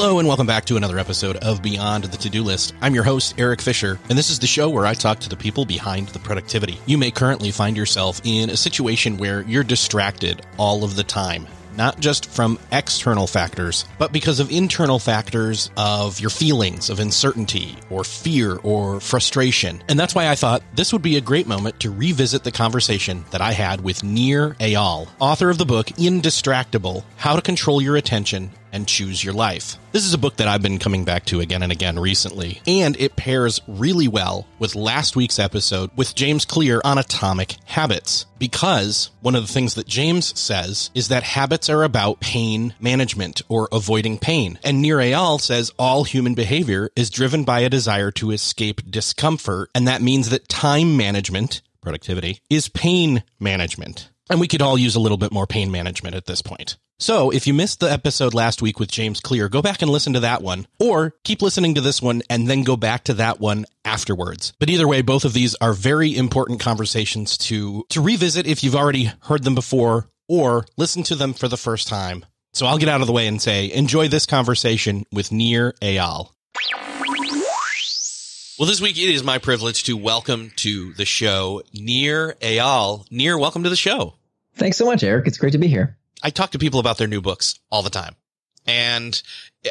Hello and welcome back to another episode of Beyond the To-Do List. I'm your host, Eric Fisher, and this is the show where I talk to the people behind the productivity. You may currently find yourself in a situation where you're distracted all of the time, not just from external factors, but because of internal factors of your feelings of uncertainty or fear or frustration. And that's why I thought this would be a great moment to revisit the conversation that I had with Nir Eyal, author of the book Indistractable: How to Control Your Attention and Choose Your Life. This is a book that I've been coming back to again and again recently, and it pairs really well with last week's episode with James Clear on atomic habits, because one of the things that James says is that habits are about pain management or avoiding pain. And Nir Eyal says all human behavior is driven by a desire to escape discomfort, and that means that time management, productivity, is pain management. And we could all use a little bit more pain management at this point. So if you missed the episode last week with James Clear, go back and listen to that one, or keep listening to this one and then go back to that one afterwards. But either way, both of these are very important conversations to revisit if you've already heard them before or listen to them for the first time. So I'll get out of the way and say, enjoy this conversation with Nir Eyal. Well, this week it is my privilege to welcome to the show Nir Eyal. Nir, welcome to the show. Thanks so much, Eric. It's great to be here. I talk to people about their new books all the time, and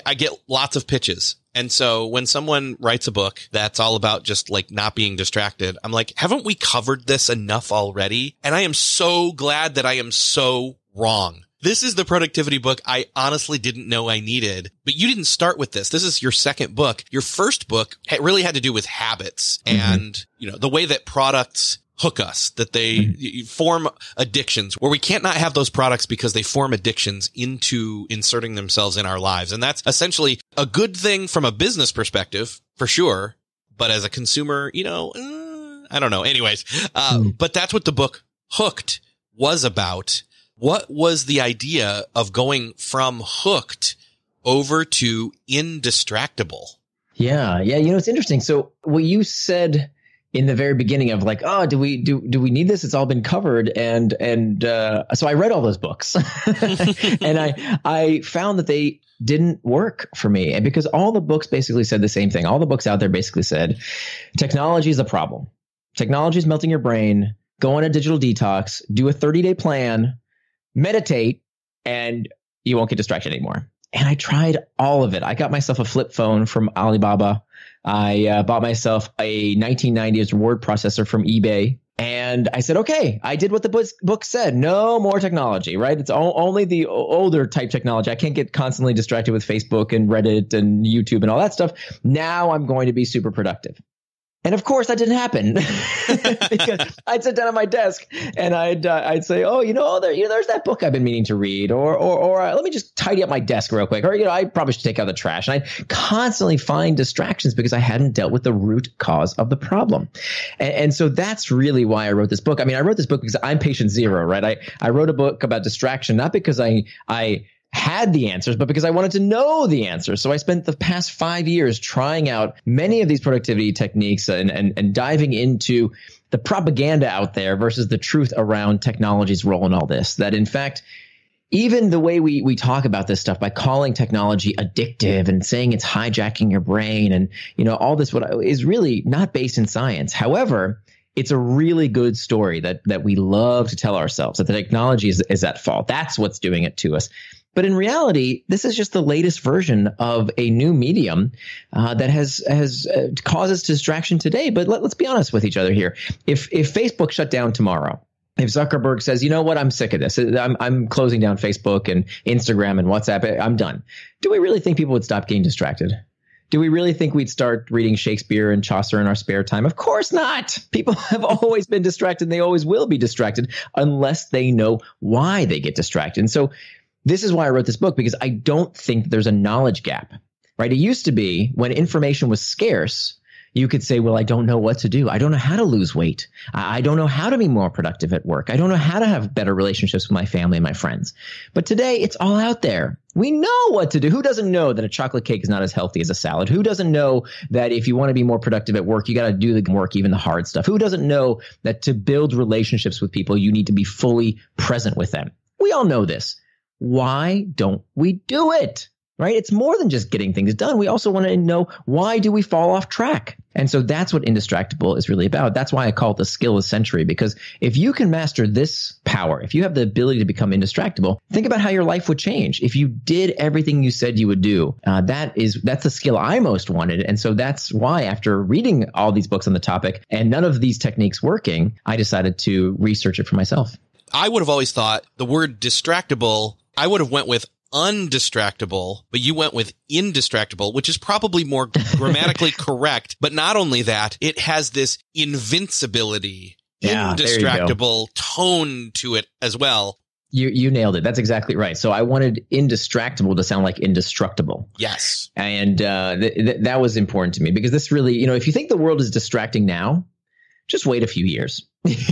I get lots of pitches. And so when someone writes a book that's all about just like not being distracted, I'm like, haven't we covered this enough already? And I am so glad that I am so wrong. This is the productivity book I honestly didn't know I needed, but you didn't start with this. This is your second book. Your first book really had to do with habits and, the way that products hook us, that they form addictions where we can't not have those products because they form addictions into inserting themselves in our lives. And that's essentially a good thing from a business perspective, for sure. But as a consumer, I don't know. Anyways, but that's what the book Hooked was about. What was the idea of going from Hooked over to Indistractable? Yeah. It's interesting. So what you said in the very beginning of like, oh, do we need this? It's all been covered. And so I read all those books and I found that they didn't work for me. And because all the books basically said the same thing. All the books out there basically said, technology is a problem. Technology is melting your brain. Go on a digital detox, do a 30-day plan, meditate, and you won't get distracted anymore. And I tried all of it. I got myself a flip phone from Alibaba. I bought myself a 1990s word processor from eBay. And I said, okay, I did what the book said. No more technology, right? It's only the older type technology. I can't get constantly distracted with Facebook and Reddit and YouTube and all that stuff. Now I'm going to be super productive. And of course that didn't happen because I'd sit down at my desk and I'd say, there's that book I've been meaning to read, or let me just tidy up my desk real quick, or I probably should take out the trash. And I constantly find distractions because I hadn't dealt with the root cause of the problem. And so that's really why I wrote this book. I mean, I wrote this book because I'm patient zero, right? I wrote a book about distraction, not because I had the answers, but because I wanted to know the answers. So I spent the past 5 years trying out many of these productivity techniques and diving into the propaganda out there versus the truth around technology's role in all this. That in fact, even the way we talk about this stuff by calling technology addictive and saying it's hijacking your brain and, all this is really not based in science. However, it's a really good story that we love to tell ourselves, that the technology is at fault. That's what's doing it to us. But in reality, this is just the latest version of a new medium that has causes distraction today. But let's be honest with each other here. If Facebook shut down tomorrow, if Zuckerberg says, you know what, I'm sick of this, I'm closing down Facebook and Instagram and WhatsApp, I'm done. Do we really think people would stop getting distracted? Do we really think we'd start reading Shakespeare and Chaucer in our spare time? Of course not. People have always been distracted and they always will be distracted unless they know why they get distracted. And so this is why I wrote this book, because I don't think there's a knowledge gap, right? It used to be when information was scarce, you could say, well, I don't know what to do. I don't know how to lose weight. I don't know how to be more productive at work. I don't know how to have better relationships with my family and my friends. But today it's all out there. We know what to do. Who doesn't know that a chocolate cake is not as healthy as a salad? Who doesn't know that if you want to be more productive at work, you got to do the work, even the hard stuff? Who doesn't know that to build relationships with people, you need to be fully present with them? We all know this. Why don't we do it? right? It's more than just getting things done. We also want to know, why do we fall off track? And so that's what Indistractable is really about. That's why I call it the skill of the century, because if you can master this power, if you have the ability to become indistractable, think about how your life would change. If you did everything you said you would do, that's the skill I most wanted. And so that's why, after reading all these books on the topic and none of these techniques working, I decided to research it for myself. I would have always thought the word distractible, I would have went with undistractable, but you went with indistractable, which is probably more grammatically correct. But not only that, it has this invincibility, indistractable tone to it as well. You nailed it. That's exactly right. So I wanted indistractable to sound like indestructible. Yes. And that was important to me, because this really, if you think the world is distracting now, just wait a few years.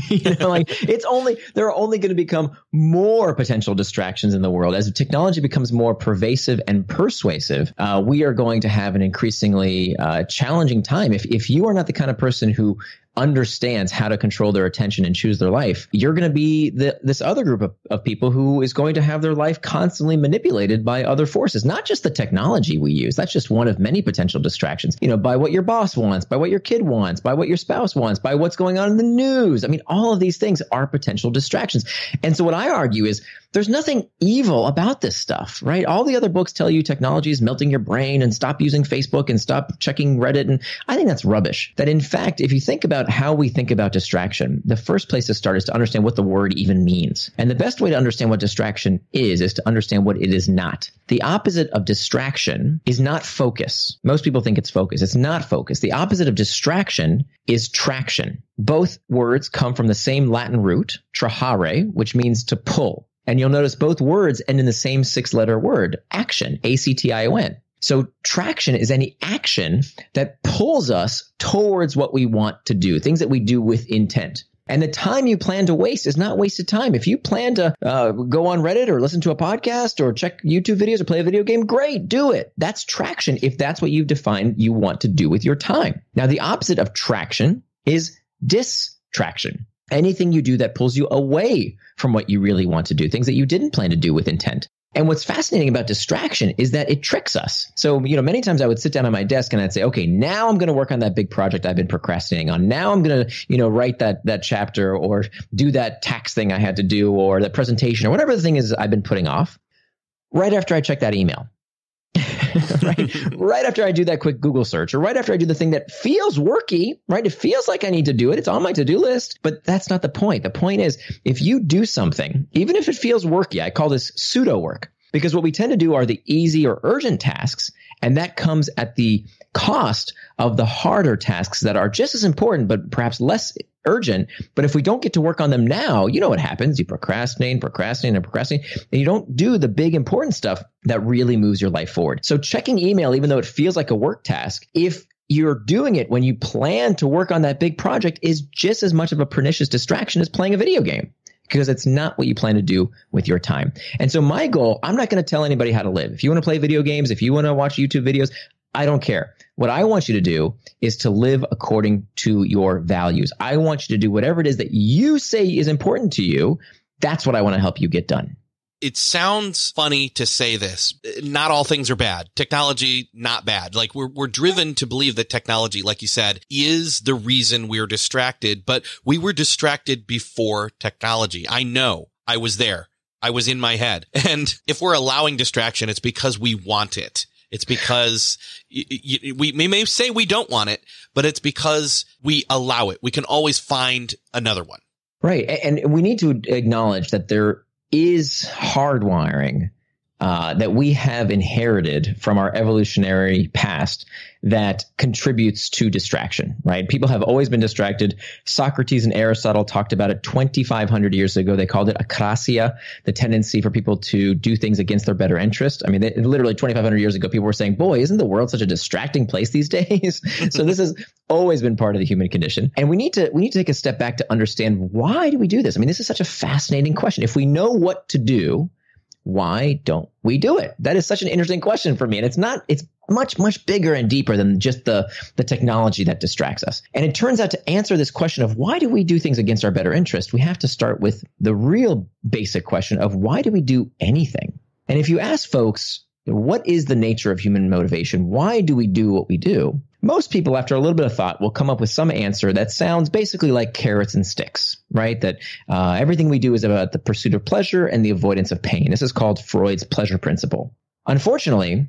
There are only going to become more potential distractions in the world. As technology becomes more pervasive and persuasive, we are going to have an increasingly challenging time. If you are not the kind of person who understands how to control their attention and choose their life, you're going to be this other group of people who is going to have their life constantly manipulated by other forces, not just the technology we use. That's just one of many potential distractions, by what your boss wants, by what your kid wants, by what your spouse wants, by what's going on in the news. I mean, all of these things are potential distractions. And so what I argue is there's nothing evil about this stuff, right? All the other books tell you technology is melting your brain and stop using Facebook and stop checking Reddit. And I think that's rubbish. That in fact, if you think about how we think about distraction, the first place to start is to understand what the word even means. And the best way to understand what distraction is to understand what it is not. The opposite of distraction is not focus. Most people think it's focus. It's not focus. The opposite of distraction is traction. Both words come from the same Latin root, trahare, which means to pull. And you'll notice both words end in the same 6-letter word, action, A-C-T-I-O-N. So traction is any action that pulls us towards what we want to do, things that we do with intent. And the time you plan to waste is not wasted time. If you plan to go on Reddit or listen to a podcast or check YouTube videos or play a video game, great, do it. That's traction if that's what you've defined you want to do with your time. Now, the opposite of traction is distraction. Anything you do that pulls you away from what you really want to do, things that you didn't plan to do with intent. And what's fascinating about distraction is that it tricks us. So, many times I would sit down at my desk and I'd say, okay, now I'm going to work on that big project I've been procrastinating on. Now I'm going to, write that chapter or do that tax thing I had to do or that presentation or whatever the thing is I've been putting off. Right after I check that email. right after I do that quick Google search, or right after I do the thing that feels worky, right? It feels like I need to do it. It's on my to-do list, but that's not the point. The point is, if you do something, even if it feels worky, I call this pseudo work, because what we tend to do are the easy or urgent tasks. And that comes at the cost of the harder tasks that are just as important, but perhaps less urgent. But if we don't get to work on them now, you know what happens. You procrastinate, and you don't do the big important stuff that really moves your life forward. So checking email, even though it feels like a work task, if you're doing it when you plan to work on that big project, is just as much of a pernicious distraction as playing a video game, because it's not what you plan to do with your time. And so my goal, I'm not going to tell anybody how to live. If you want to play video games, if you want to watch YouTube videos, I don't care. What I want you to do is to live according to your values. I want you to do whatever it is that you say is important to you. That's what I want to help you get done. It sounds funny to say this. Not all things are bad. Technology, not bad. Like we're driven to believe that technology, like you said, is the reason we're distracted, but we were distracted before technology. I know. I was there. I was in my head. And if we're allowing distraction, it's because we want it. It's because we may say we don't want it, but it's because we allow it. We can always find another one. Right. And we need to acknowledge that there is hardwiring that we have inherited from our evolutionary past that contributes to distraction, right? People have always been distracted. Socrates and Aristotle talked about it 2,500 years ago. They called it akrasia, the tendency for people to do things against their better interest. I mean, literally 2,500 years ago, people were saying, boy, isn't the world such a distracting place these days? So this has always been part of the human condition. And we need to take a step back to understand, why do we do this? I mean, this is such a fascinating question. If we know what to do, why don't we do it? That is such an interesting question for me. And it's much, much bigger and deeper than just the technology that distracts us. And it turns out, to answer this question of why do we do things against our better interest, we have to start with the real basic question of why do we do anything? And if you ask folks, What is the nature of human motivation? Why do we do what we do? Most people, after a little bit of thought, will come up with some answer that sounds basically like carrots and sticks, right? That everything we do is about the pursuit of pleasure and the avoidance of pain. This is called Freud's pleasure principle. Unfortunately,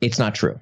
it's not true.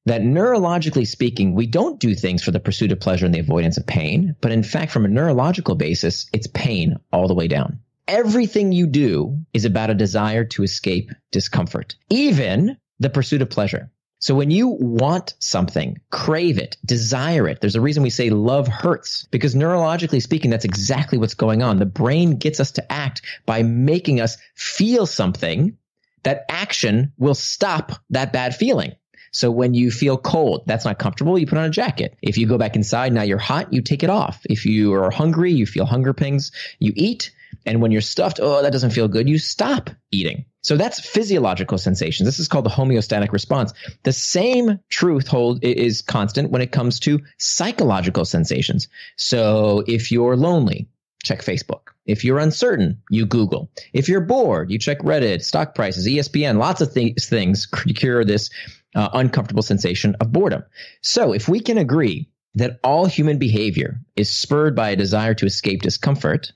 That neurologically speaking, we don't do things for the pursuit of pleasure and the avoidance of pain, but in fact, from a neurological basis, it's pain all the way down. Everything you do is about a desire to escape discomfort, even the pursuit of pleasure. So when you want something, crave it, desire it, there's a reason we say love hurts, because neurologically speaking, that's exactly what's going on. The brain gets us to act by making us feel something. That action will stop that bad feeling. So when you feel cold, that's not comfortable, you put on a jacket. If you go back inside, now you're hot, you take it off. If you are hungry, you feel hunger pangs, you eat. And when you're stuffed, oh, that doesn't feel good, you stop eating. So that's physiological sensations. This is called the homeostatic response. The same truth is constant when it comes to psychological sensations. So if you're lonely, check Facebook. If you're uncertain, you Google. If you're bored, you check Reddit, stock prices, ESPN, lots of things cure this uncomfortable sensation of boredom. So if we can agree that all human behavior is spurred by a desire to escape discomfort,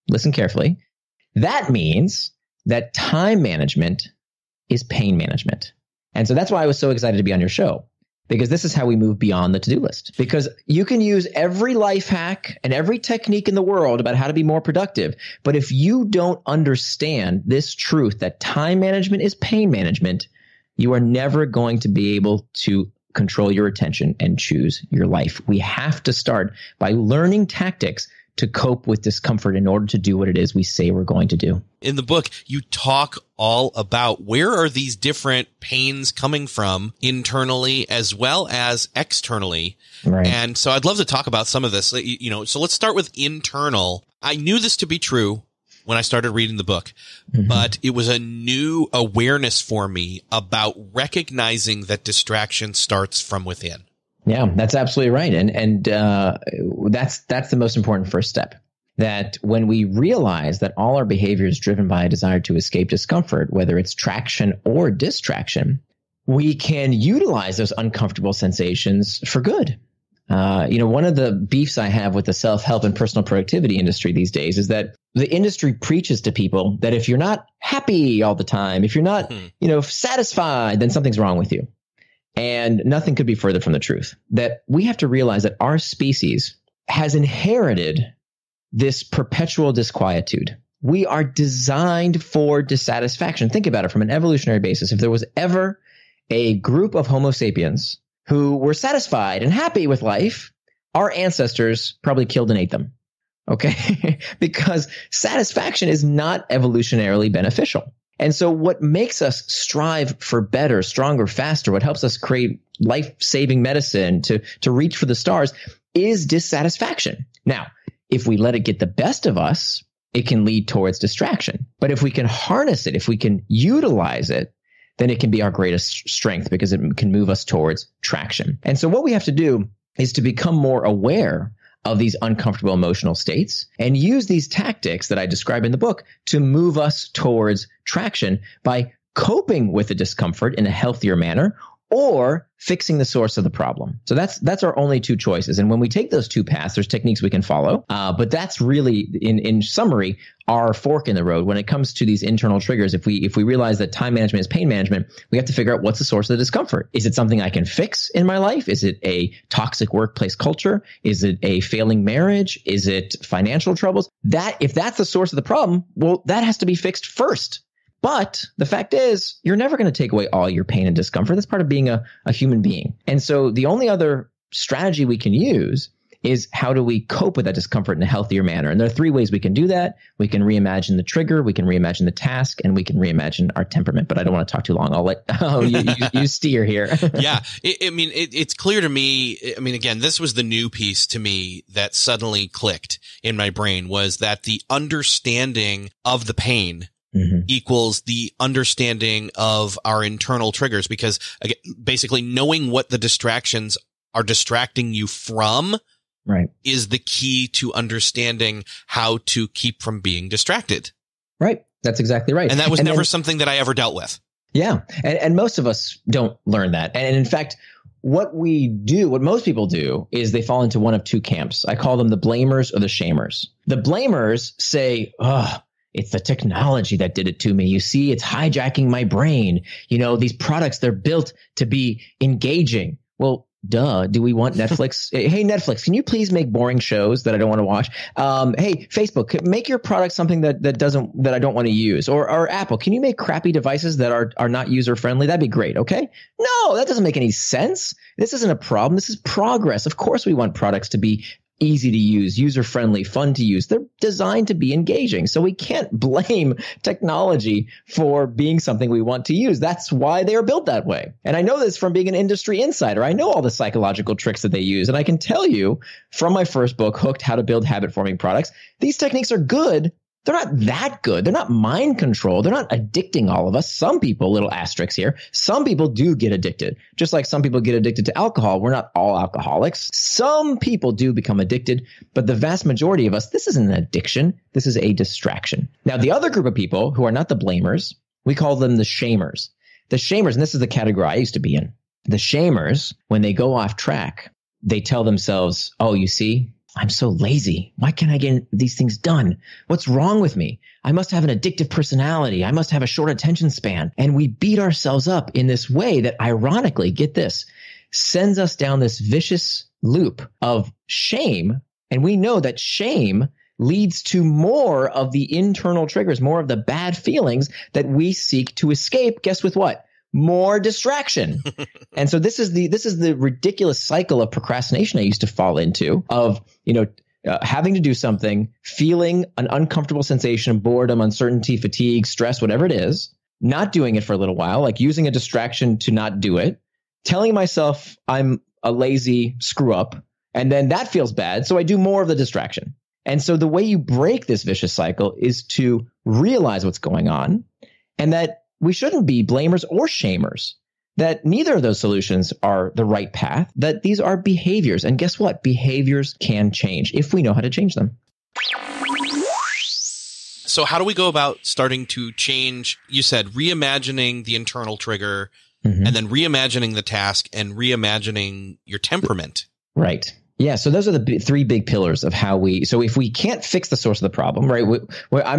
listen carefully, that means that time management is pain management. And so that's why I was so excited to be on your show, because this is how we move beyond the to-do list. Because you can use every life hack and every technique in the world about how to be more productive. But if you don't understand this truth that time management is pain management, you are never going to be able to control your attention and choose your life. We have to start by learning tactics to cope with discomfort in order to do what it is we say we're going to do. In the book, you talk all about where are these different pains coming from internally as well as externally. Right. And so I'd love to talk about some of this, so let's start with internal. I knew this to be true when I started reading the book, but it was a new awareness for me about recognizing that distraction starts from within. Yeah, that's absolutely right. And that's the most important first step. That when we realize that all our behavior is driven by a desire to escape discomfort, whether it's traction or distraction, we can utilize those uncomfortable sensations for good. One of the beefs I have with the self-help and personal productivity industry these days is that the industry preaches to people that if you're not happy all the time, if you're not, satisfied, then something's wrong with you. And nothing could be further from the truth. That we have to realize that our species has inherited this perpetual disquietude. We are designed for dissatisfaction. Think about it from an evolutionary basis. If there was ever a group of Homo sapiens who were satisfied and happy with life, our ancestors probably killed and ate them. Okay? Because satisfaction is not evolutionarily beneficial. And so what makes us strive for better, stronger, faster, what helps us create life-saving medicine to reach for the stars is dissatisfaction. Now, if we let it get the best of us, it can lead towards distraction. But if we can harness it, if we can utilize it, then it can be our greatest strength because it can move us towards traction. And so what we have to do is to become more aware of these uncomfortable emotional states and use these tactics that I describe in the book to move us towards traction by coping with the discomfort in a healthier manner or fixing the source of the problem. So that's our only two choices. And when we take those two paths, there's techniques we can follow. But that's really, in summary, our fork in the road. When it comes to these internal triggers, if we realize that time management is pain management, we have to figure out what's the source of the discomfort. Is it something I can fix in my life? Is it a toxic workplace culture? Is it a failing marriage? Is it financial troubles? If that's the source of the problem, well, that has to be fixed first. But the fact is, you're never going to take away all your pain and discomfort. That's part of being a human being. And so the only other strategy we can use is how do we cope with that discomfort in a healthier manner? And there are three ways we can do that. We can reimagine the trigger, we can reimagine the task, and we can reimagine our temperament. But I don't want to talk too long. I'll let you steer here. Yeah. It's clear to me. Again, this was the new piece to me that suddenly clicked in my brain, was that the understanding of the pain equals the understanding of our internal triggers, because again, basically knowing what the distractions are distracting you from is the key to understanding how to keep from being distracted. Right. That's exactly right. And that was never something that I ever dealt with. Yeah. And most of us don't learn that. And in fact, what most people do is they fall into one of two camps. I call them the blamers or the shamers. The blamers say, it's the technology that did it to me. You see, it's hijacking my brain. These products, they're built to be engaging. Well, duh. Do we want Netflix? Hey, Netflix, can you please make boring shows that I don't want to watch? Hey, Facebook, make your product something that I don't want to use. Or Apple, can you make crappy devices that are not user friendly? That'd be great. Okay. No, that doesn't make any sense. This isn't a problem. This is progress. Of course, we want products to be easy to use, user friendly, fun to use. They're designed to be engaging. So we can't blame technology for being something we want to use. That's why they are built that way. And I know this from being an industry insider. I know all the psychological tricks that they use. And I can tell you from my first book, Hooked: How to Build Habit Forming Products, these techniques are good. They're not that good. They're not mind control. They're not addicting all of us. Some people, little asterisks here, some people do get addicted. Just like some people get addicted to alcohol. We're not all alcoholics. Some people do become addicted, but the vast majority of us, this isn't an addiction. This is a distraction. Now, the other group of people who are not the blamers, we call them the shamers. The shamers, and this is the category I used to be in. The shamers, when they go off track, they tell themselves, oh, you see, I'm so lazy. Why can't I get these things done? What's wrong with me? I must have an addictive personality. I must have a short attention span. And we beat ourselves up in this way that ironically, get this, sends us down this vicious loop of shame. And we know that shame leads to more of the internal triggers, more of the bad feelings that we seek to escape. Guess with what? More distraction. And so this is the ridiculous cycle of procrastination I used to fall into of, having to do something, feeling an uncomfortable sensation, boredom, uncertainty, fatigue, stress, whatever it is, not doing it for a little while, like using a distraction to not do it, telling myself I'm a lazy screw up, and then that feels bad. So I do more of the distraction. And so the way you break this vicious cycle is to realize what's going on and that we shouldn't be blamers or shamers, that neither of those solutions are the right path, that these are behaviors. And guess what? Behaviors can change if we know how to change them. So how do we go about starting to change? You said reimagining the internal trigger and then reimagining the task and reimagining your temperament. Right. Yeah. So those are the three big pillars of how so if we can't fix the source of the problem, right? I'm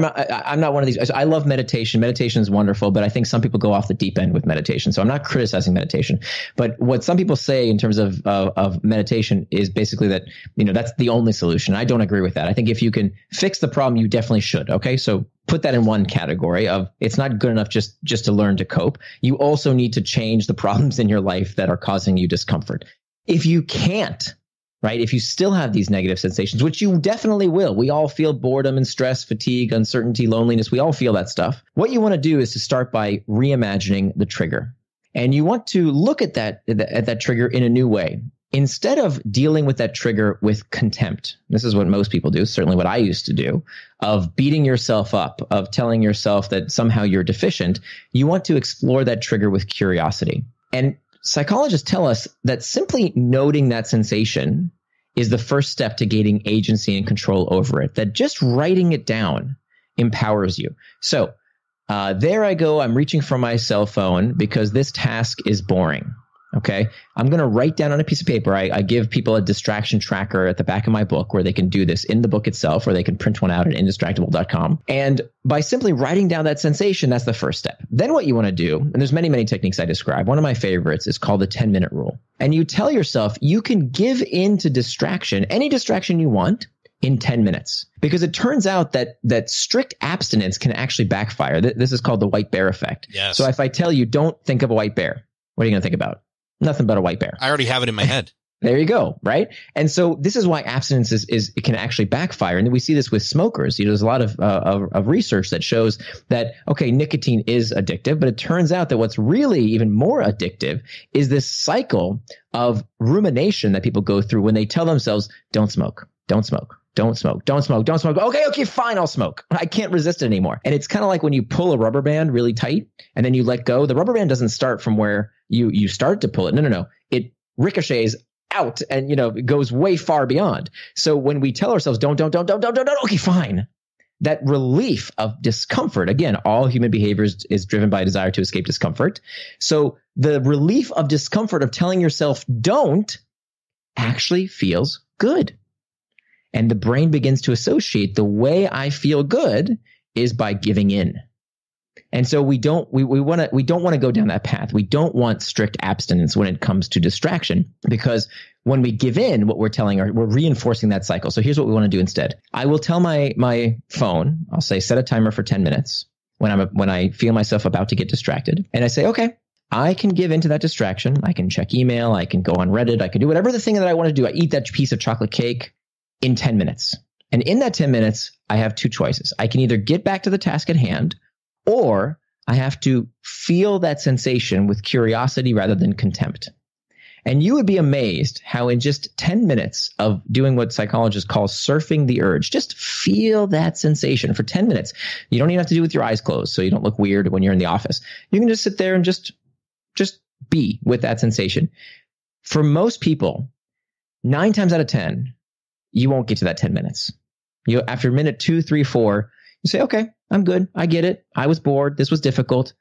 not one of these. I love meditation. Meditation is wonderful, but I think some people go off the deep end with meditation. So I'm not criticizing meditation, but what some people say in terms of meditation is basically that, that's the only solution. I don't agree with that. I think if you can fix the problem, you definitely should. Okay. So put that in one category of it's not good enough just to learn to cope. You also need to change the problems in your life that are causing you discomfort. If you can't, right? If you still have these negative sensations, which you definitely will, we all feel boredom and stress, fatigue, uncertainty, loneliness. We all feel that stuff. What you want to do is to start by reimagining the trigger. And you want to look at that trigger in a new way. Instead of dealing with that trigger with contempt, this is what most people do, certainly what I used to do, of beating yourself up, of telling yourself that somehow you're deficient, you want to explore that trigger with curiosity. And psychologists tell us that simply noting that sensation is the first step to gaining agency and control over it, that just writing it down empowers you. So there I go. I'm reaching for my cell phone because this task is boring. Okay. I'm going to write down on a piece of paper. I give people a distraction tracker at the back of my book where they can do this in the book itself, or they can print one out at indistractable.com. And by simply writing down that sensation, that's the first step. Then what you want to do, and there's many, many techniques I describe. One of my favorites is called the 10-minute rule. And you tell yourself you can give in to distraction, any distraction you want, in 10 minutes. Because it turns out that strict abstinence can actually backfire. This is called the white bear effect. Yes. So if I tell you, don't think of a white bear, what are you going to think about? Nothing but a white bear. I already have it in my head. There you go. Right. And so this is why abstinence it can actually backfire. And we see this with smokers. There's a lot of research that shows that, okay, nicotine is addictive, but it turns out that what's really even more addictive is this cycle of rumination that people go through when they tell themselves, don't smoke, don't smoke. Don't smoke, don't smoke, don't smoke. Okay, fine, I'll smoke. I can't resist it anymore. And it's kind of like when you pull a rubber band really tight and then you let go. The rubber band doesn't start from where you start to pull it. No. It ricochets out and, it goes way far beyond. So when we tell ourselves, don't, okay, fine. that relief of discomfort, again, all human behavior is driven by a desire to escape discomfort. So the relief of discomfort of telling yourself don't actually feels good. And the brain begins to associate the way I feel good is by giving in. And so we don't want to go down that path. We don't want strict abstinence when it comes to distraction, because when we give in, what we're reinforcing that cycle. So here's what we want to do instead. I will tell my phone, I'll say, set a timer for 10 minutes when I feel myself about to get distracted. And I say, okay, I can give into that distraction. I can check email. I can go on Reddit. I can do whatever the thing that I want to do. I eat that piece of chocolate cake in 10 minutes. And in that 10 minutes, I have two choices. I can either get back to the task at hand, or I have to feel that sensation with curiosity rather than contempt. And you would be amazed how in just 10 minutes of doing what psychologists call surfing the urge, just feel that sensation for 10 minutes. You don't even have to do it with your eyes closed so you don't look weird when you're in the office. You can just sit there and just be with that sensation. For most people, 9 times out of 10, you won't get to that 10 minutes. After minute 2, 3, 4, you say, okay, I'm good. I get it. I was bored. This was difficult.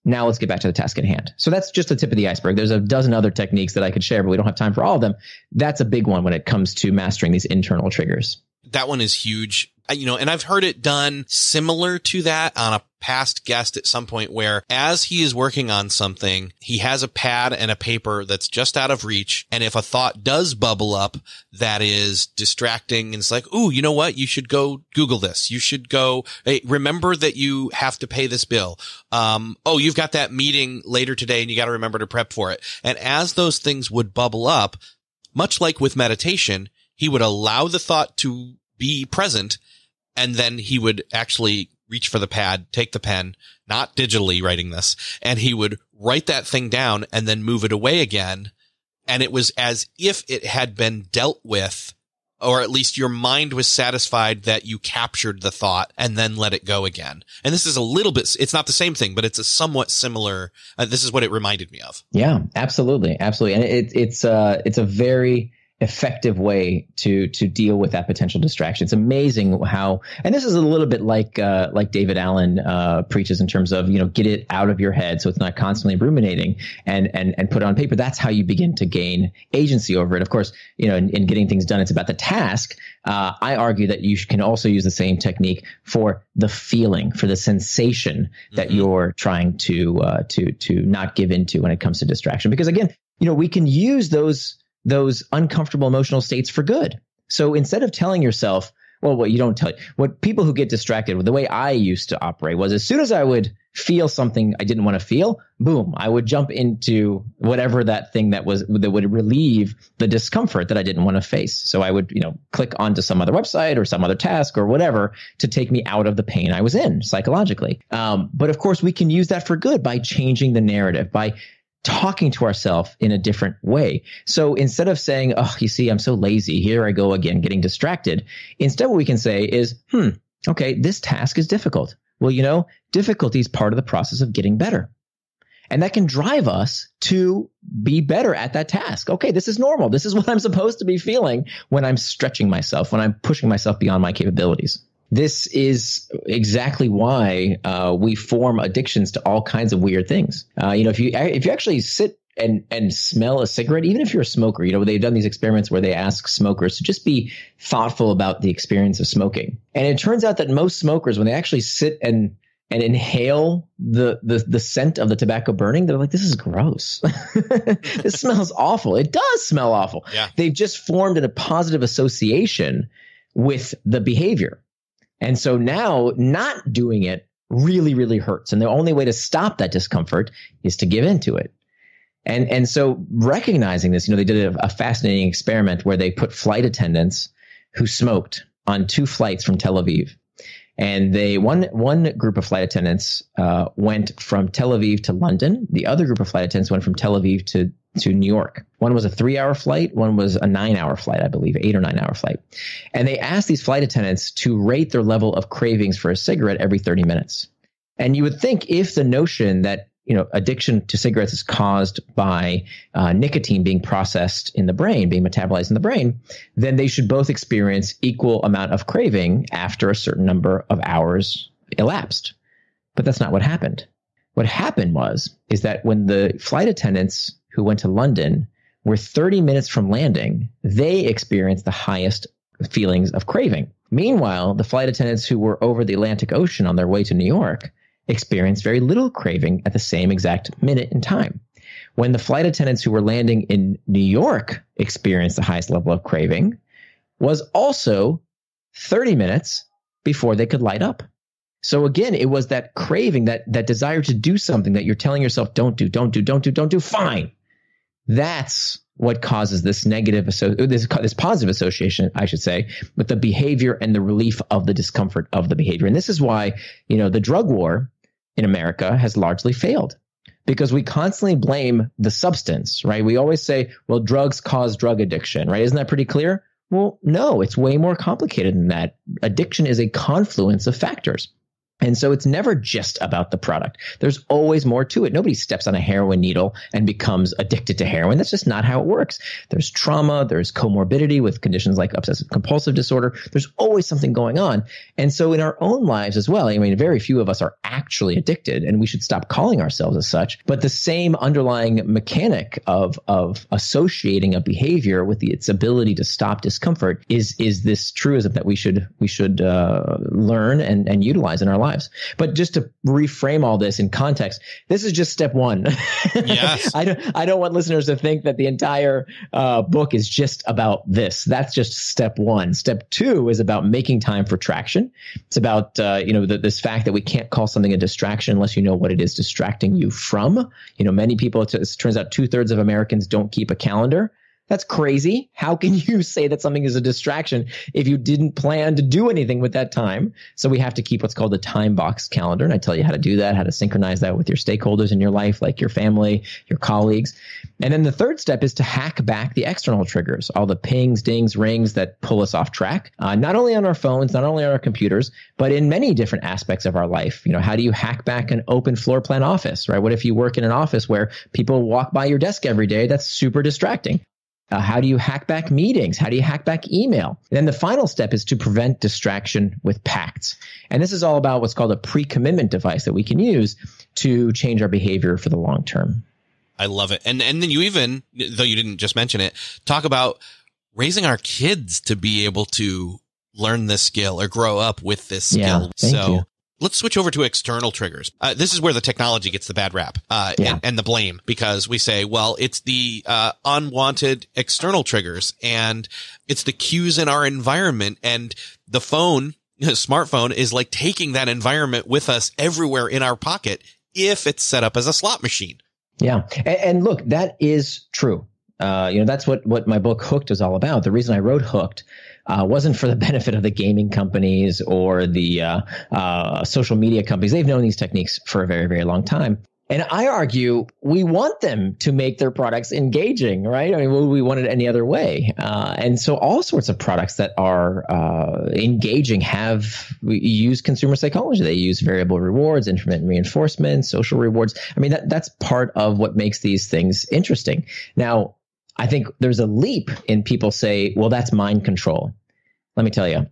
Now let's get back to the task at hand. So that's just the tip of the iceberg. There's a dozen other techniques that I could share, but we don't have time for all of them. That's a big one when it comes to mastering these internal triggers. That one is huge. And I've heard it done similar to that on a past guest at some point, where as he is working on something, he has a pad and a paper that's just out of reach. And if a thought does bubble up that is distracting, and it's like, ooh, you know what? You should go Google this. You should go, hey, remember that you have to pay this bill. Oh, you've got that meeting later today and you got to remember to prep for it. And as those things would bubble up, much like with meditation, he would allow the thought to be present. And then he would actually reach for the pad, take the pen, not digitally writing this, and he would write that thing down and then move it away again. And it was as if it had been dealt with, or at least your mind was satisfied that you captured the thought and then let it go again. And this is a little bit, it's not the same thing, but it's a somewhat similar, this is what it reminded me of. Yeah, absolutely. Absolutely. And it's a very effective way to deal with that potential distraction. It's amazing how, and this is a little bit like David Allen preaches in terms of, get it out of your head so it's not constantly ruminating and put it on paper. That's how you begin to gain agency over it. Of course, in getting things done, it's about the task. I argue that you can also use the same technique for the feeling, for the sensation that you're trying to not give into when it comes to distraction. Because again, we can use those uncomfortable emotional states for good. So instead of telling yourself, what people who get distracted, the way I used to operate was, as soon as I would feel something I didn't want to feel, boom, I would jump into whatever that thing that would relieve the discomfort that I didn't want to face. So I would, click onto some other website or some other task or whatever to take me out of the pain I was in psychologically. But of course, we can use that for good by changing the narrative, by talking to ourselves in a different way. So instead of saying, oh, you see, I'm so lazy, here I go again, getting distracted. Instead, what we can say is, okay, this task is difficult. Well, difficulty is part of the process of getting better. And that can drive us to be better at that task. Okay, this is normal. This is what I'm supposed to be feeling when I'm stretching myself, when I'm pushing myself beyond my capabilities. This is exactly why we form addictions to all kinds of weird things. If you actually sit and smell a cigarette, even if you're a smoker, they've done these experiments where they ask smokers to just be thoughtful about the experience of smoking. And it turns out that most smokers, when they actually sit and inhale the scent of the tobacco burning, they're like, this is gross. This smells awful. It does smell awful. Yeah. They've just formed a positive association with the behavior. And so now not doing it really, really hurts. And the only way to stop that discomfort is to give into it. And so recognizing this, they did a fascinating experiment where they put flight attendants who smoked on 2 flights from Tel Aviv. And one group of flight attendants went from Tel Aviv to London. The other group of flight attendants went from Tel Aviv to New York. One was a 3-hour flight. One was a 9-hour flight, I believe, 8 or 9 hour flight. And they asked these flight attendants to rate their level of cravings for a cigarette every 30 minutes. And you would think, if the notion that addiction to cigarettes is caused by nicotine being processed in the brain, being metabolized in the brain, then they should both experience equal amount of craving after a certain number of hours elapsed. But that's not what happened. What happened is that when the flight attendants who went to London were 30 minutes from landing, they experienced the highest feelings of craving. Meanwhile, the flight attendants who were over the Atlantic Ocean on their way to New York experienced very little craving at the same exact minute in time. When the flight attendants who were landing in New York experienced the highest level of craving was also 30 minutes before they could light up. So again, it was that craving, that desire to do something that you're telling yourself, don't do, fine. That's what causes this this positive association, I should say, with the behavior and the relief of the discomfort of the behavior. And this is why, the drug war in America has largely failed, because we constantly blame the substance, right? We always say, well, drugs cause drug addiction, right? Isn't that pretty clear? Well, no, it's way more complicated than that. Addiction is a confluence of factors. And so it's never just about the product. There's always more to it. Nobody steps on a heroin needle and becomes addicted to heroin. That's just not how it works. There's trauma. There's comorbidity with conditions like obsessive compulsive disorder. There's always something going on. And so in our own lives as well, very few of us are actually addicted, and we should stop calling ourselves as such. But the same underlying mechanic of associating a behavior with its ability to stop discomfort is this truism that we should learn and utilize in our lives. But just to reframe all this in context, this is just step one. Yes. I don't want listeners to think that the entire book is just about this. That's just step one. Step two is about making time for traction. It's about this fact that we can't call something a distraction unless you know what it is distracting you from. Many people, it turns out 2/3 of Americans don't keep a calendar. That's crazy. How can you say that something is a distraction if you didn't plan to do anything with that time? So we have to keep what's called a time box calendar. And I tell you how to do that, how to synchronize that with your stakeholders in your life, like your family, your colleagues. And then the third step is to hack back the external triggers, all the pings, dings, rings that pull us off track, not only on our phones, not only on our computers, but in many different aspects of our life. How do you hack back an open floor plan office, right? What if you work in an office where people walk by your desk every day? That's super distracting. How do you hack back meetings? How do you hack back email? And then the final step is to prevent distraction with pacts. And this is all about what's called a pre-commitment device that we can use to change our behavior for the long term. I love it. And then you even, though you didn't just mention it, talk about raising our kids to be able to learn this skill or grow up with this skill. Thank you. Let's switch over to external triggers. This is where the technology gets the bad rap and the blame, because we say, well, it's the unwanted external triggers and it's the cues in our environment, and the smartphone is like taking that environment with us everywhere in our pocket if it's set up as a slot machine. Yeah. And look, that is true. That's what my book Hooked is all about. The reason I wrote Hooked wasn't for the benefit of the gaming companies or the social media companies. They've known these techniques for a very, very long time. And I argue we want them to make their products engaging, right? Would we want it any other way? And so all sorts of products that are engaging use consumer psychology. They use variable rewards, intermittent reinforcement, social rewards. That's part of what makes these things interesting. Now, I think there's a leap in people say, well, that's mind control. Let me tell you,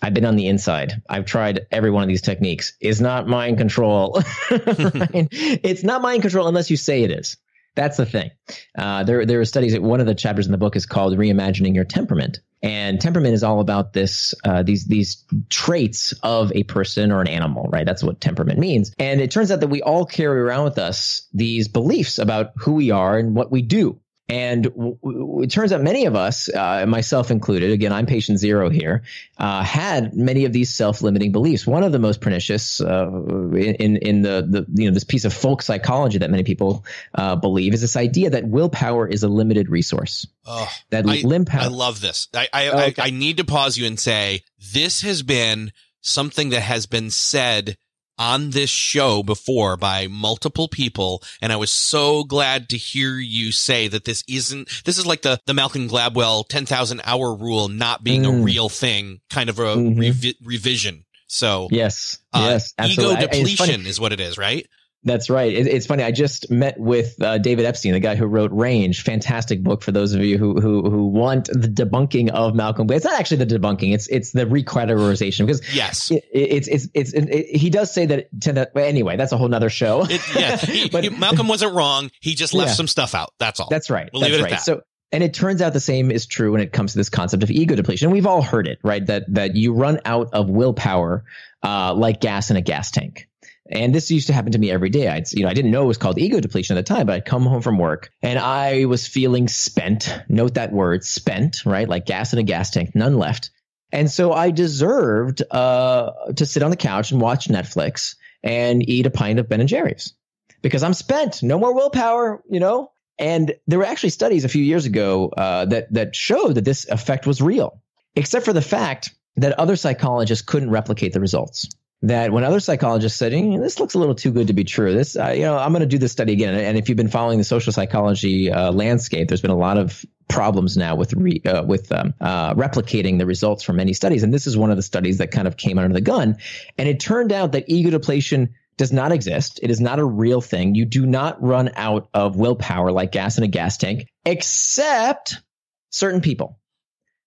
I've been on the inside. I've tried every one of these techniques. It's not mind control. Right? It's not mind control unless you say it is. That's the thing. There are studies. One of the chapters in the book is called Reimagining Your Temperament. And temperament is all about these traits of a person or an animal, right? That's what temperament means. And it turns out that we all carry around with us these beliefs about who we are and what we do. And it turns out many of us, myself included, again, I'm patient zero here, had many of these self-limiting beliefs. One of the most pernicious in this piece of folk psychology that many people believe is this idea that willpower is a limited resource. Oh, I love this. I need to pause you and say this has been something that has been said on this show before by multiple people. And I was so glad to hear you say that this is like the Malcolm Gladwell 10,000 hour rule not being a real thing, kind of a revision. So yes, ego depletion is what it is, right? That's right. It's funny. I just met with David Epstein, the guy who wrote Range. Fantastic book for those of you who want the debunking of Malcolm Gladwell. It's not actually the debunking. It's the recategorization, because yes, he does say that. Anyway, that's a whole nother show. Malcolm wasn't wrong. He just left some stuff out. That's all. That's right. We'll leave it at that. So, and it turns out the same is true when it comes to this concept of ego depletion. And we've all heard it, right? That you run out of willpower like gas in a gas tank. And this used to happen to me every day. I didn't know it was called ego depletion at the time, but I'd come home from work and I was feeling spent. Note that word, spent, right? Like gas in a gas tank, none left. And so I deserved to sit on the couch and watch Netflix and eat a pint of Ben and Jerry's because I'm spent. No more willpower, And there were actually studies a few years ago that showed that this effect was real, except for the fact that other psychologists couldn't replicate the results. That when other psychologists said, this looks a little too good to be true, this, I'm going to do this study again. And if you've been following the social psychology landscape, there's been a lot of problems now with replicating the results from many studies. And this is one of the studies that kind of came under the gun. And it turned out that ego depletion does not exist. It is not a real thing. You do not run out of willpower like gas in a gas tank, except certain people.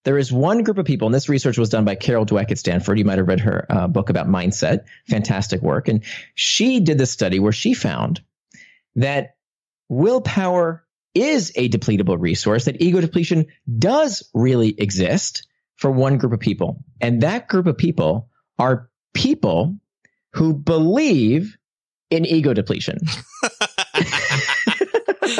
There is one group of people, and this research was done by Carol Dweck at Stanford. You might have read her book about mindset. Fantastic work. And she did this study where she found that willpower is a depletable resource, that ego depletion does really exist for one group of people. And that group of people are people who believe in ego depletion.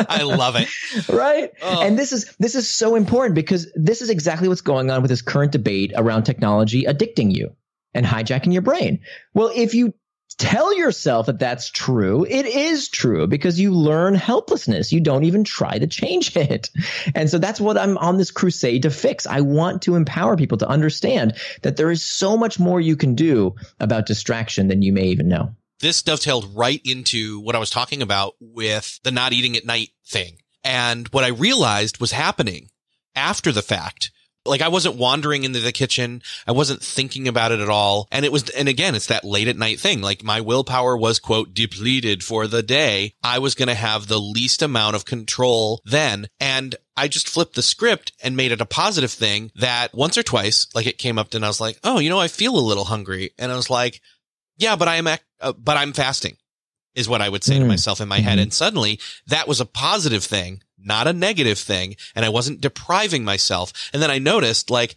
I love it. Right. Oh. And this is so important because this is exactly what's going on with this current debate around technology addicting you and hijacking your brain. Well, if you tell yourself that that's true, it is true because you learn helplessness. You don't even try to change it. And so that's what I'm on this crusade to fix. I want to empower people to understand that there is so much more you can do about distraction than you may even know. This dovetailed right into what I was talking about with the not eating at night thing. And what I realized was happening after the fact. Like I wasn't wandering into the kitchen. I wasn't thinking about it at all. And again, it's that late at night thing. Like my willpower was, quote, depleted for the day. I was going to have the least amount of control then. And I just flipped the script and made it a positive thing that once or twice, like it came up and I was like, oh, I feel a little hungry. And I was like, yeah, but I'm fasting is what I would say to myself in my head. And suddenly that was a positive thing, not a negative thing. And I wasn't depriving myself. And then I noticed I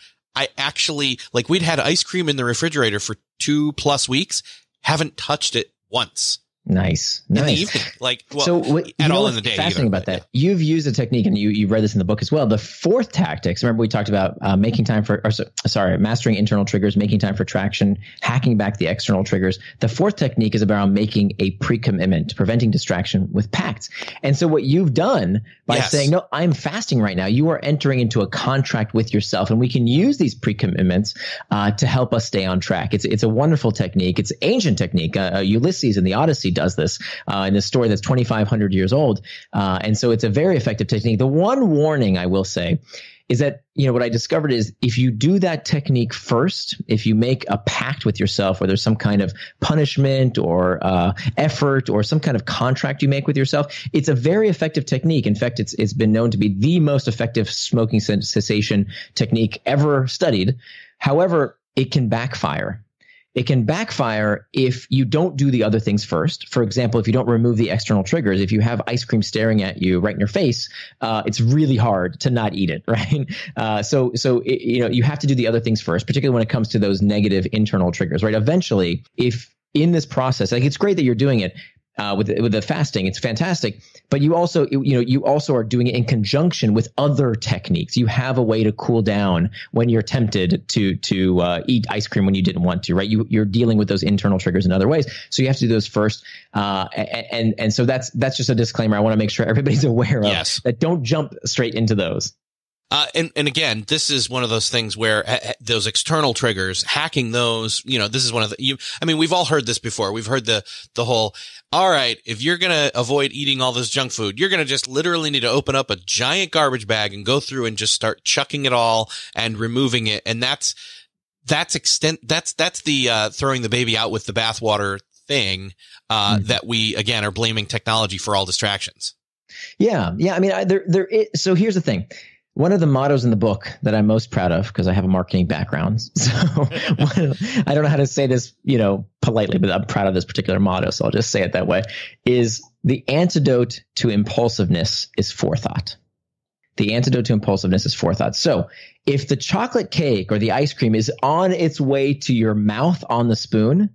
actually, we'd had ice cream in the refrigerator for 2+ weeks, haven't touched it once. Nice. In the evening. At all in the day. Fascinating about that. You've used a technique, and you read this in the book as well. The fourth tactics. Remember, we talked about mastering internal triggers, making time for traction, hacking back the external triggers. The fourth technique is about making a pre-commitment, preventing distraction with pacts. And so what you've done by saying, no, I'm fasting right now, you are entering into a contract with yourself, and we can use these pre-commitments to help us stay on track. It's a wonderful technique. It's an ancient technique. Ulysses in the Odyssey does this in a story that's 2,500 years old. And so it's a very effective technique. The one warning I will say is that, what I discovered is if you do that technique first, if you make a pact with yourself, where there's some kind of punishment or effort or some kind of contract you make with yourself, it's a very effective technique. In fact, it's been known to be the most effective smoking cessation technique ever studied. However, it can backfire. It can backfire if you don't do the other things first. For example, if you don't remove the external triggers, if you have ice cream staring at you right in your face, it's really hard to not eat it, right? So you have to do the other things first, particularly when it comes to those negative internal triggers, right? Eventually, if in this process, it's great that you're doing it with the fasting, it's fantastic. But you also are doing it in conjunction with other techniques. You have a way to cool down when you're tempted to eat ice cream when you didn't want to, right? You're dealing with those internal triggers in other ways. So you have to do those first. And so that's just a disclaimer I want to make sure everybody's aware of, that don't jump straight into those. And again, this is one of those things where those external triggers, hacking those, this is one of we've all heard this before. We've heard the whole, all right, if you're going to avoid eating all this junk food, you're going to just literally need to open up a giant garbage bag and go through and just start chucking it all and removing it. And that's the throwing the baby out with the bathwater thing, that we, again, are blaming technology for all distractions. Yeah. I mean, so here's the thing. One of the mottos in the book that I'm most proud of, because I have a marketing background, so I don't know how to say this, politely, but I'm proud of this particular motto, so I'll just say it that way, is the antidote to impulsiveness is forethought. The antidote to impulsiveness is forethought. So if the chocolate cake or the ice cream is on its way to your mouth on the spoon,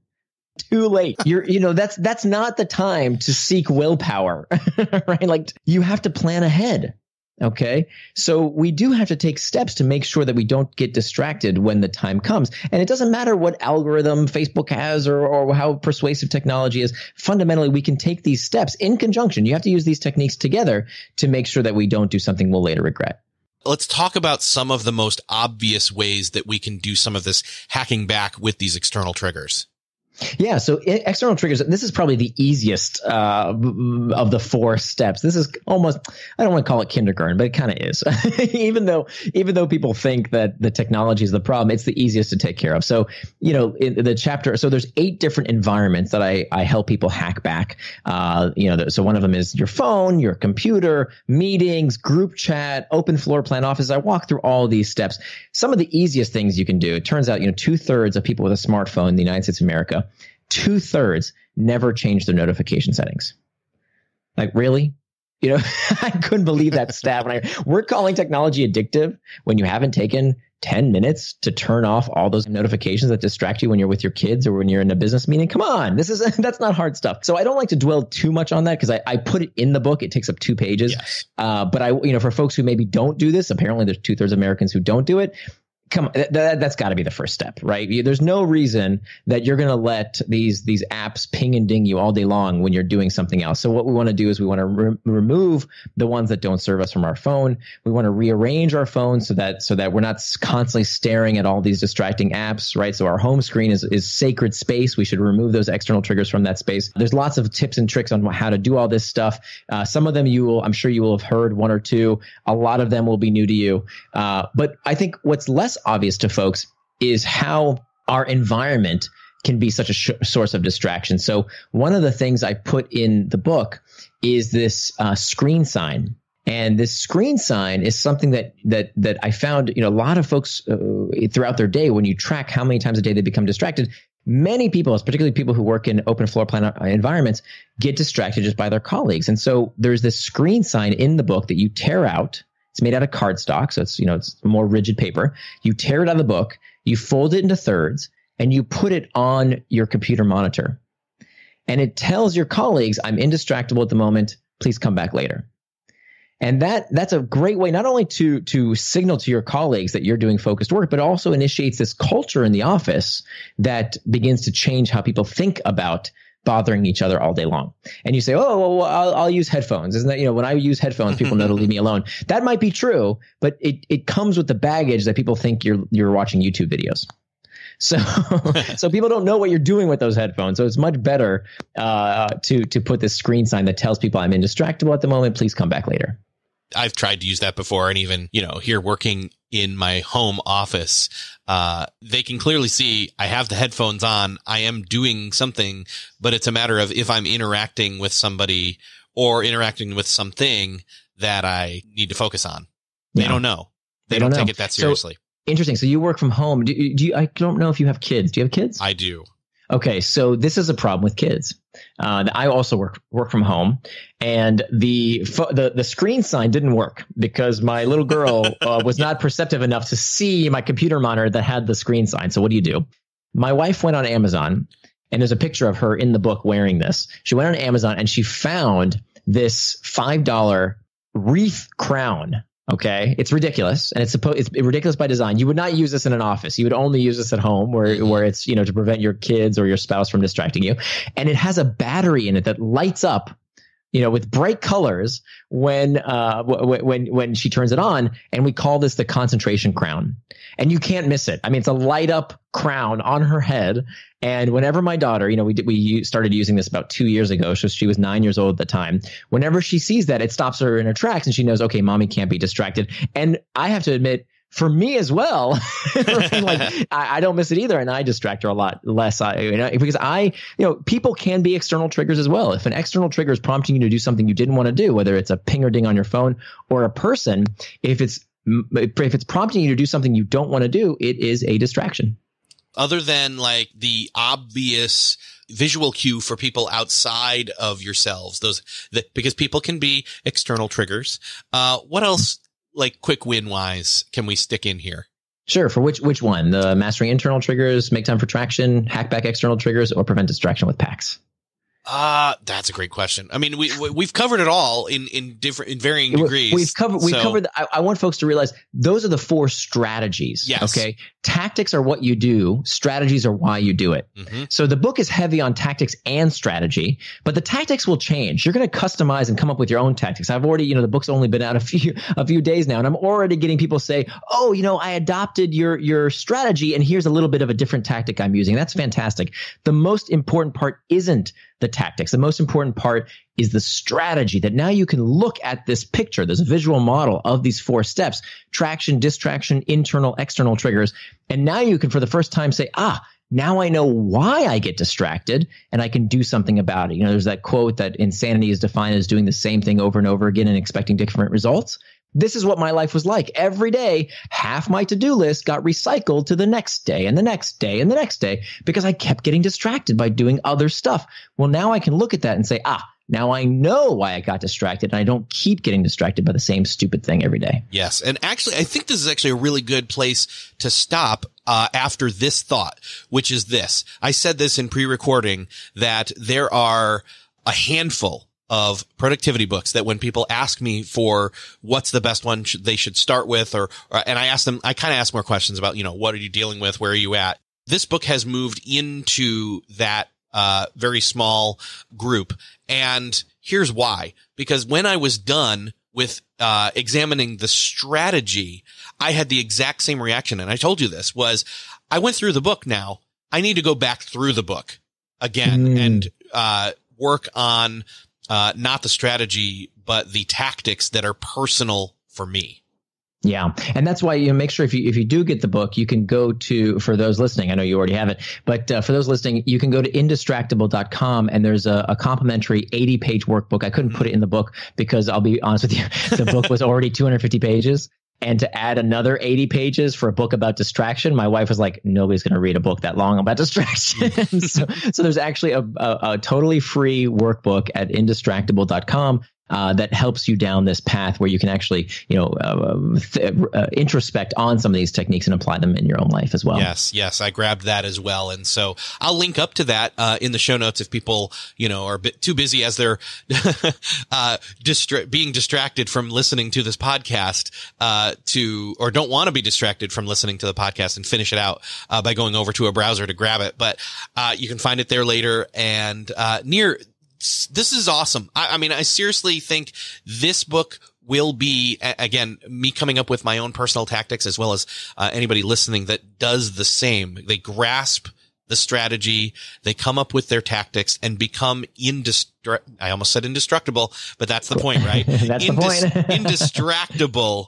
too late. That's not the time to seek willpower, right? Like, you have to plan ahead. Okay. So we do have to take steps to make sure that we don't get distracted when the time comes. And it doesn't matter what algorithm Facebook has or how persuasive technology is. Fundamentally, we can take these steps in conjunction. You have to use these techniques together to make sure that we don't do something we'll later regret. Let's talk about some of the most obvious ways that we can do some of this hacking back with these external triggers. Yeah. So external triggers, this is probably the easiest of the 4 steps. This is almost, I don't want to call it kindergarten, but it kind of is. even though people think that the technology is the problem, it's the easiest to take care of. So, in the chapter, so there's 8 different environments that I help people hack back. So one of them is your phone, your computer, meetings, group chat, open floor plan office. I walk through all these steps. Some of the easiest things you can do. It turns out, 2/3 of people with a smartphone in the United States of America, 2/3 never change their notification settings. Like, really? I couldn't believe that stat. We're calling technology addictive when you haven't taken 10 minutes to turn off all those notifications that distract you when you're with your kids or when you're in a business meeting. Come on, that's not hard stuff. So I don't like to dwell too much on that because I put it in the book. It takes up 2 pages. Yes. But for folks who maybe don't do this, apparently there's 2/3 of Americans who don't do it. Come on, that's got to be the first step, right? There's no reason that you're going to let these apps ping and ding you all day long when you're doing something else. So what we want to do is we want to remove the ones that don't serve us from our phone. We want to rearrange our phone so that we're not constantly staring at all these distracting apps, right? So our home screen is sacred space. We should remove those external triggers from that space. There's lots of tips and tricks on how to do all this stuff. Some of them I'm sure you will have heard 1 or 2. A lot of them will be new to you. But I think what's less obvious to folks is how our environment can be such a source of distraction. So one of the things I put in the book is this screen sign. And this screen sign is something that I found, a lot of folks throughout their day, when you track how many times a day they become distracted, many people, particularly people who work in open floor plan environments, get distracted just by their colleagues. And so there's this screen sign in the book that you tear out. It's made out of cardstock, so it's more rigid paper. You tear it out of the book, you fold it into thirds, and you put it on your computer monitor. And it tells your colleagues, I'm indistractable at the moment, please come back later. And that's a great way not only to signal to your colleagues that you're doing focused work, but also initiates this culture in the office that begins to change how people think about bothering each other all day long. And you say, oh, well, I'll use headphones. Isn't that, when I use headphones, people know to leave me alone. That might be true, but it comes with the baggage that people think you're watching YouTube videos. So people don't know what you're doing with those headphones. So it's much better to put this screen sign that tells people I'm indistractable at the moment. Please come back later. I've tried to use that before. And even, here working in my home office, they can clearly see I have the headphones on. I am doing something, but it's a matter of if I'm interacting with somebody or interacting with something that I need to focus on. They don't know. They don't take it that seriously. So, interesting. So you work from home. Do you, I don't know if you have kids. Do you have kids? I do. Okay, so this is a problem with kids. I also work from home, and the screen sign didn't work because my little girl was not perceptive enough to see my computer monitor that had the screen sign. So what do? My wife went on Amazon, and there's a picture of her in the book wearing this. She went on Amazon and she found this $5 wreath crown. Okay, it's ridiculous, and it's ridiculous by design. You would not use this in an office. You would only use this at home, where it's to prevent your kids or your spouse from distracting you. And it has a battery in it that lights up, with bright colors when she turns it on. And we call this the concentration crown. And you can't miss it. I mean, it's a light up crown on her head. And whenever my daughter, we started using this about 2 years ago. So she was 9 years old at the time. Whenever she sees that, it stops her in her tracks and she knows, okay, mommy can't be distracted. And I have to admit, for me as well. Like I don't miss it either, and I distract her a lot less. Because people can be external triggers as well. If an external trigger is prompting you to do something you didn't want to do, whether it's a ping or ding on your phone or a person, if it's prompting you to do something you don't want to do, it is a distraction. Other than like the obvious visual cue for people outside of yourselves, because people can be external triggers. What else, like quick win wise, can we stick in here? Sure. For which one? The mastering internal triggers, make time for traction, hack back external triggers, or prevent distraction with packs? That's a great question. I mean, we've covered it all in varying degrees. We've covered. I want folks to realize those are the 4 strategies. Yes. Okay. Tactics are what you do. Strategies are why you do it. Mm-hmm. So the book is heavy on tactics and strategy, but the tactics will change. You're going to customize and come up with your own tactics. I've already, the book's only been out a few days now, and I'm already getting people say, "Oh, I adopted your strategy, and here's a little bit of a different tactic I'm using." That's fantastic. The most important part isn't the tactics. The most important part is the strategy, that now you can look at this picture. There's a visual model of these 4 steps: traction, distraction, internal, external triggers. And now you can, for the first time, say, now I know why I get distracted, and I can do something about it. There's that quote that insanity is defined as doing the same thing over and over again and expecting different results. This is what my life was like. Every day, half my to-do list got recycled to the next day and the next day and the next day because I kept getting distracted by doing other stuff. Well, now I can look at that and say, now I know why I got distracted, and I don't keep getting distracted by the same stupid thing every day. Yes. And actually, I think this is actually a really good place to stop after this thought, which is this. I said this in pre-recording, that there are a handful of productivity books that when people ask me for what's the best one they should start with, and I kind of ask more questions about, what are you dealing with? Where are you at? This book has moved into that very small group. And here's why. Because when I was done with examining the strategy, I had the exact same reaction. And I told you this was, I went through the book now. I need to go back through the book again and work on not the strategy, but the tactics that are personal for me. Yeah. And that's why make sure if you do get the book, you can go to, for those listening, I know you already have it, but for those listening, you can go to indistractable.com, and there's a complimentary 80-page workbook. I couldn't put it in the book because, I'll be honest with you, the book was already 250 pages. And to add another 80 pages for a book about distraction, my wife was like, nobody's going to read a book that long about distraction. so there's actually a totally free workbook at indistractable.com. That helps you down this path where you can actually, introspect on some of these techniques and apply them in your own life as well. Yes, I grabbed that as well, and so I'll link up to that in the show notes if people, are a bit too busy as they're being distracted from listening to this podcast or don't want to be distracted from listening to the podcast and finish it out by going over to a browser to grab it. But you can find it there later. And Nir, this is awesome. I mean, I seriously think this book will be, again, me coming up with my own personal tactics, as well as anybody listening that does the same. They grasp the strategy, they come up with their tactics, and become I almost said indestructible, but that's the point, right? That's the point. Indistractable.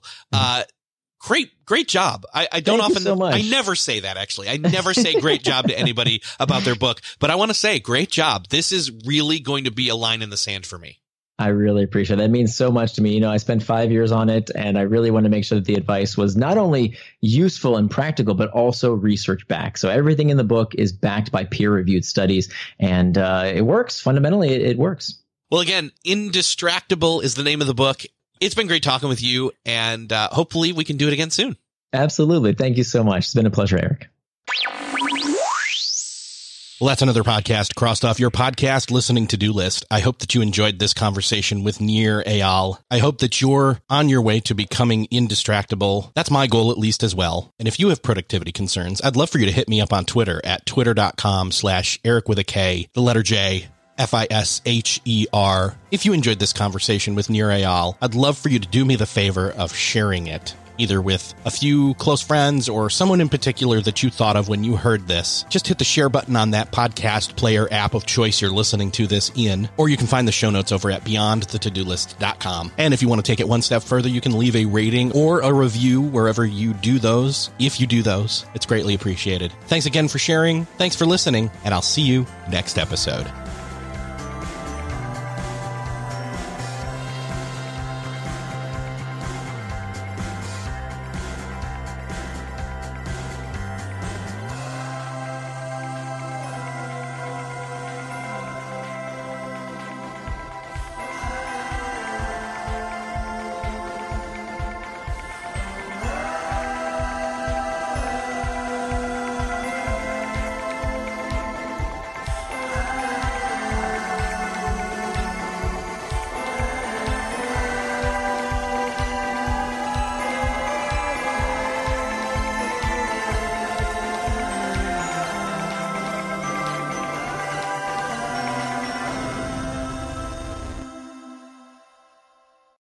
Great job. I don't Thank you so much. I never say that, actually. I never say great job to anybody about their book, but I want to say great job. This is really going to be a line in the sand for me. I really appreciate it. That means so much to me. I spent 5 years on it, and I really want to make sure that the advice was not only useful and practical, but also research backed. So everything in the book is backed by peer-reviewed studies, and it works. Fundamentally, it works. Well, again, Indistractable is the name of the book. It's been great talking with you, and hopefully we can do it again soon. Absolutely. Thank you so much. It's been a pleasure, Eric. Well, that's another podcast crossed off your podcast listening to-do list. I hope that you enjoyed this conversation with Nir Eyal. I hope that you're on your way to becoming indistractable. That's my goal, at least, as well. And if you have productivity concerns, I'd love for you to hit me up on Twitter at twitter.com/Eric with a K, the letter J, Fisher. If you enjoyed this conversation with Nir Eyal, I'd love for you to do me the favor of sharing it. either with a few close friends or someone in particular that you thought of when you heard this. Just hit the share button on that podcast player app of choice you're listening to this in, or you can find the show notes over at beyondthetodolist.com. And if you want to take it one step further, you can leave a rating or a review wherever you do those. If you do those, it's greatly appreciated. Thanks again for sharing. Thanks for listening, and I'll see you next episode.